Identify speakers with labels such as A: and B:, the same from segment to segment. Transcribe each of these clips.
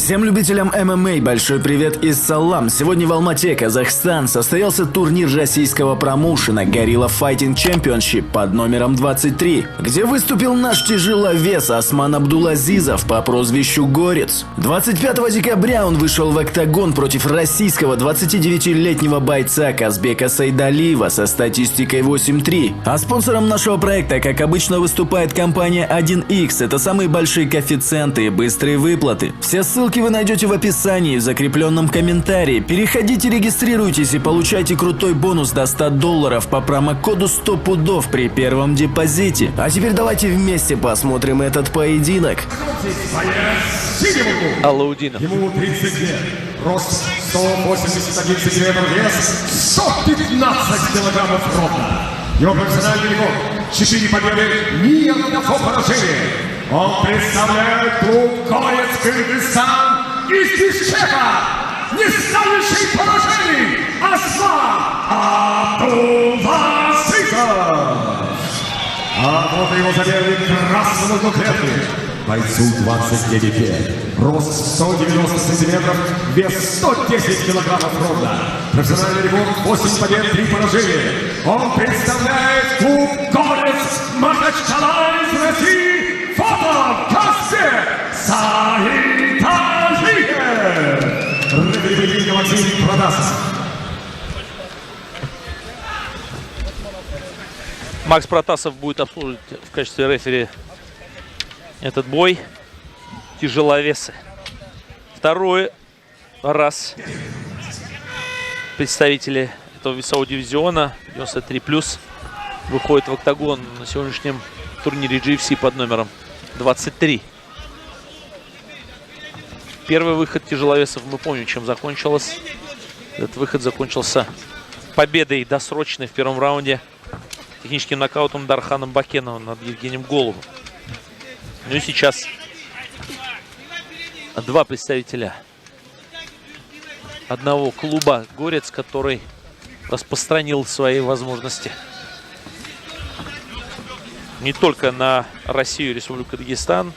A: Всем любителям ММА большой привет из Салам. Сегодня в Алмате, Казахстан, состоялся турнир российского промоушена Gorilla Fighting Championship под номером 23, где выступил наш тяжеловес Осман Абдулазизов по прозвищу Горец. 25 декабря он вышел в октагон против российского 29-летнего бойца Казбека Сайдалиева со статистикой 8-3. А спонсором нашего проекта, как обычно, выступает компания 1X. Это самые большие коэффициенты и быстрые выплаты. Все ссылки вы найдете в описании, в закрепленном комментарии. Переходите, регистрируйтесь и получайте крутой бонус до $100 по промокоду 100 пудов при первом депозите. А теперь давайте вместе посмотрим этот поединок.
B: Алаудинов.
C: Ему 30 лет, рост 181 сантиметр, вес 115 килограммов ровно. Его профессиональный рекорд 4 победы, ни одного поражения. Он представляет клуб Горец Кыргызстан из Бишкека, не ставивший поражений, Осман Абдулазизов. А вот его соперник красного двухлетки. Бойцу 29 лет, рост 190 сантиметров, вес 110 килограммов ровно. Профессиональный рекорд 8 побед, 3 поражения. Он представляет клуб Горец Махачкала из России. Фото Казбек Сайдалиев. Рефери Максим Протасов.
B: Макс Протасов будет обслуживать в качестве рефери этот бой. Тяжеловесы. Второй раз представители этого весового дивизиона 93+, выходят в октагон на сегодняшнем турнире GFC под номером 23. Первый выход тяжеловесов, мы помним, чем закончилось. Этот выход закончился победой досрочной в первом раунде техническим нокаутом Дарханом Бакеновым над Евгением Головым. Ну и сейчас два представителя одного клуба Горец, который распространил свои возможности не только на Россию, Республику Дагестан,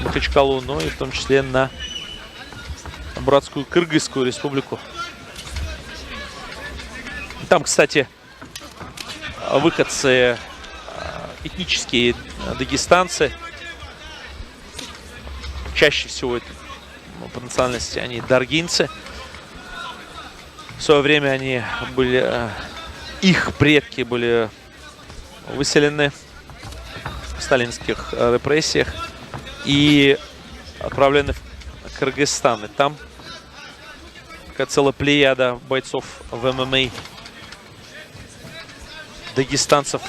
B: Махачкалу, но и в том числе на братскую Кыргызскую республику. Там, кстати, выходцы этнические дагестанцы. Чаще всего это, по национальности они даргинцы. В свое время они были, их предки были выселены в сталинских репрессиях и отправлены в Кыргызстан. И там такая целая плеяда бойцов в ММА, дагестанцев,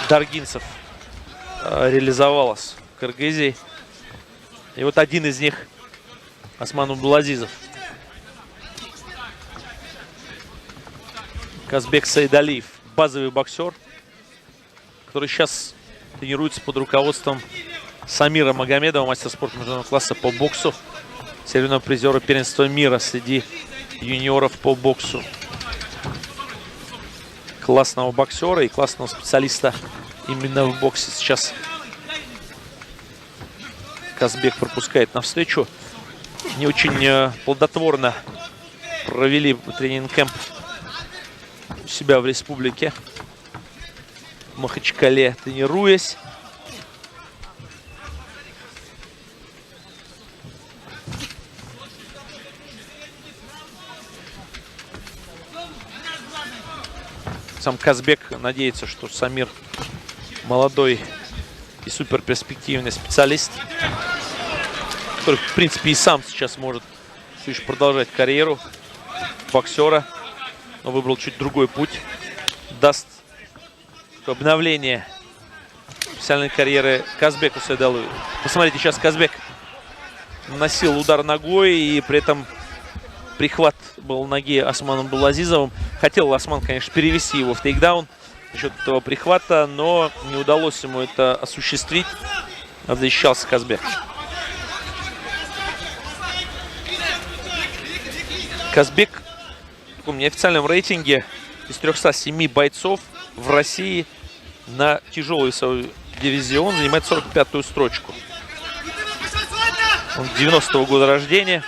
B: даргинцев реализовалась в Кыргызии. И вот один из них Осман Абдулазизов. Казбек Сайдалиев, базовый боксер, который сейчас тренируется под руководством Самира Магомедова, мастер спорта международного класса по боксу, серебряного призера первенства мира среди юниоров по боксу. Классного боксера и классного специалиста именно в боксе сейчас Казбек пропускает навстречу. Не очень плодотворно провели тренинг-кэмп у себя в республике, в Махачкале, тренируясь. Сам Казбек надеется, что Самир молодой и суперперспективный специалист, который, в принципе, и сам сейчас может все еще продолжать карьеру боксера, но выбрал чуть другой путь. Даст обновление профессиональной карьеры Казбеку Сайдалиеву. Посмотрите, сейчас Казбек наносил удар ногой, и при этом прихват был ноги Османом Абдулазизовым. Хотел Осман, конечно, перевести его в тейкдаун за счет этого прихвата, но не удалось ему это осуществить. Защищался Казбек. Казбек в таком неофициальном рейтинге из 307 бойцов в России на тяжелый весовой дивизион занимает 45-ю строчку. Он 90-го года рождения.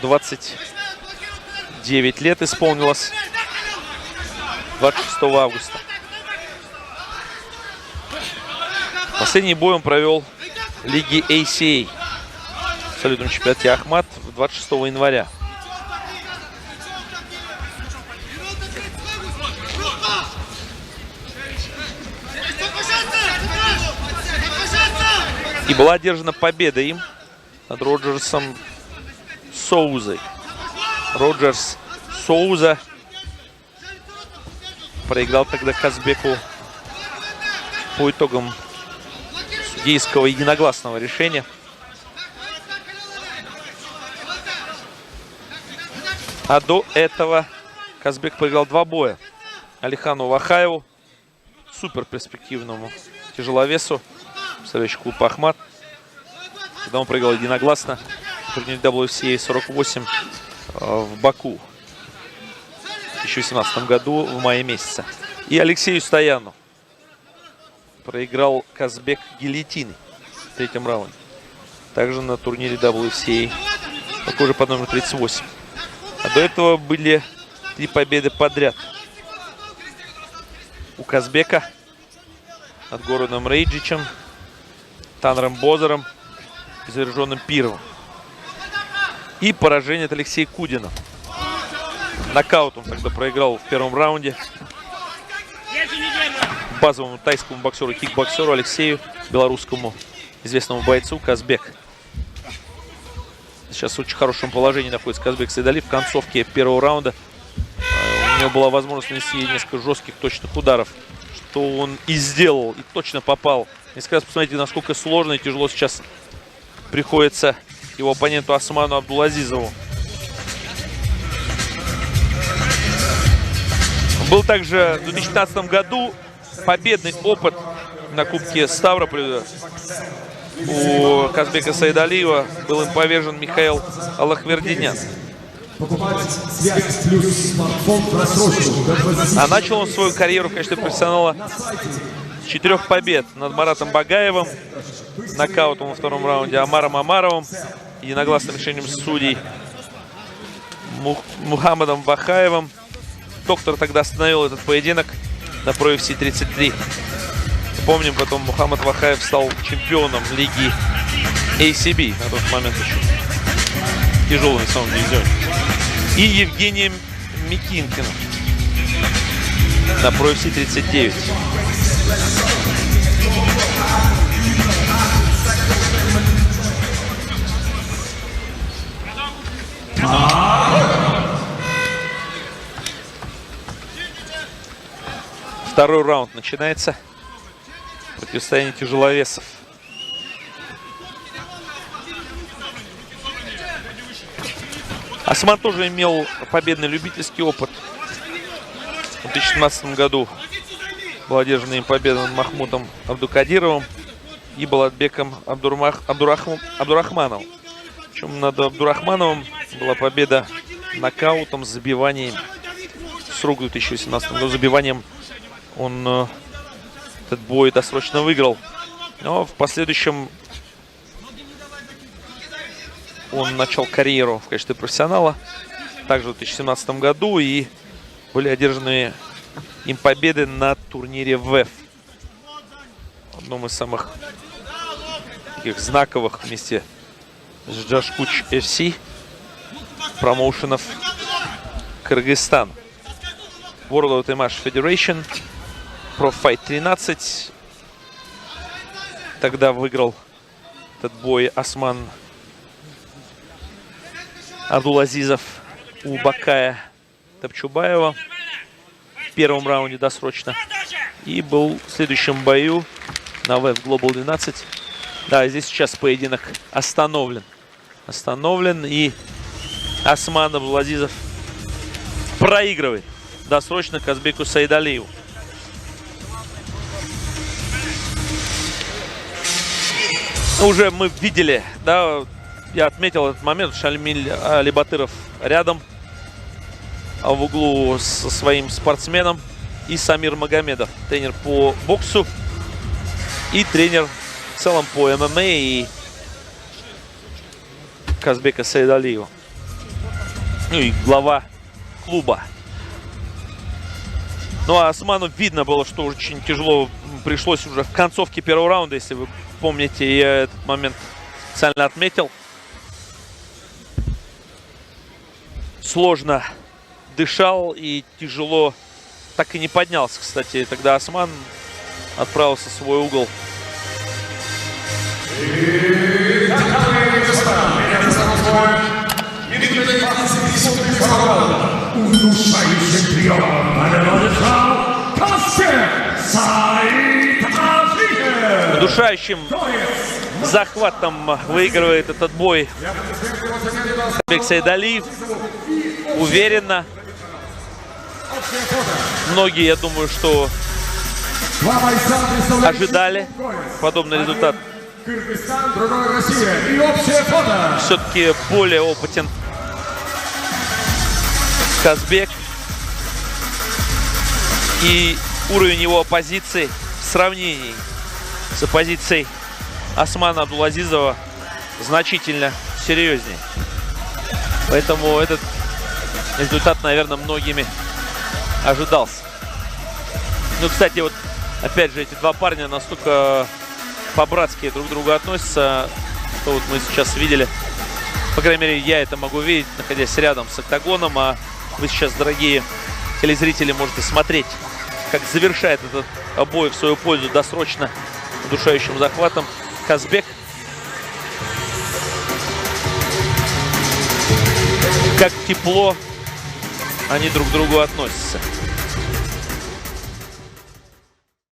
B: 29 лет исполнилось 26 августа. Последний бой он провел в лиге ACA в абсолютном чемпионате Ахмат 26 января. И была одержана победа им над Роджерсом Соузой. Роджерс Соуза проиграл тогда Казбеку по итогам судейского единогласного решения. А до этого Казбек проиграл 2 боя Алихану Вахаеву, супер перспективному тяжеловесу, представляющий клуб Ахмат, когда он проиграл единогласно в турнире WCA 48 в Баку в 2018 году в мае месяце. И Алексею Стояну проиграл Казбек гильотиной в 3-м раунде. Также на турнире WCA, такой же под номером 38. А до этого были 3 победы подряд у Казбека над Гороном Рейджичем, Танером Бозером и Заряженным Пировым. И поражение от Алексея Кудина. Нокаутом тогда проиграл в 1-м раунде базовому тайскому боксеру и кикбоксеру Алексею, белорусскому известному бойцу Казбек. Сейчас в очень хорошем положении находится Казбек Сайдалиев. В концовке 1-го раунда у него была возможность нанести несколько жестких точных ударов, что он и сделал, и точно попал. Несколько раз посмотрите, насколько сложно и тяжело сейчас приходится его оппоненту Осману Абдулазизову. Был также в 2015 году победный опыт на Кубке Ставрополя у Казбека Сайдалиева. Был им повержен Михаил Аллахвердинян. А начал он свою карьеру в качестве профессионала с 4 побед над Маратом Багаевым, нокаутом во 2-м раунде, Амаром Амаровым, единогласным решением судей, Мухаммадом Вахаевым. Доктор тогда остановил этот поединок на профи 33. Помним, потом Мухаммад Вахаев стал чемпионом лиги ACB на тот момент еще в тяжелом весовом дивизионе. И Евгением Микинкиным на профи 39. Второй раунд начинается. Противостояние тяжеловесов. Осман тоже имел победный любительский опыт. В 2017 году была одержана им победа над Махмудом Абдукадировым и Балатбеком Абдурахмановым. Причем над Абдурахмановым была победа нокаутом с забиванием с рук в 2018 году. Забиванием он этот бой досрочно выиграл. Но в последующем он начал карьеру в качестве профессионала также в 2017 году, и были одержаны им победы на турнире ВЭФ, одном из самых таких знаковых вместе с Джашкуч FC промоушенов Кыргызстана. World Match Federation, Pro Fight 13. Тогда выиграл этот бой Осман Абдулазизов у Бакая Тапчубаева в 1-м раунде досрочно. И был в следующем бою на ВЭФ Global 12. Да, здесь сейчас поединок остановлен. И Осман Абдулазизов проигрывает досрочно Казбеку Сайдалиеву. Уже мы видели, да, я отметил этот момент, Шальмиль Алибатыров рядом в углу со своим спортсменом, и Самир Магомедов, тренер по боксу и тренер в целом по ММА и Казбека Сайдалиева. ну и глава клуба. Ну а Осману видно было, что очень тяжело пришлось уже в концовке первого раунда, если вы помните, я этот момент специально отметил. Сложно дышал и тяжело так и не поднялся. Кстати, тогда Осман отправился в свой угол. Удушающим захватом выигрывает этот бой Казбек Сайдалиев. Уверенно. Многие, я думаю, что ожидали подобный результат. Все-таки более опытен Казбек. И уровень его оппозиции в сравнении с оппозицией Османа Абдулазизова значительно серьезнее. Поэтому этот результат, наверное, многими ожидался. Ну, кстати, вот опять же, эти два парня настолько по-братски друг к другу относятся, что вот мы сейчас видели. По крайней мере, я это могу видеть, находясь рядом с октагоном, а вы сейчас, дорогие телезрители, можете смотреть, как завершает этот бой в свою пользу досрочно удушающим захватом Казбек. Как тепло они друг к другу относятся.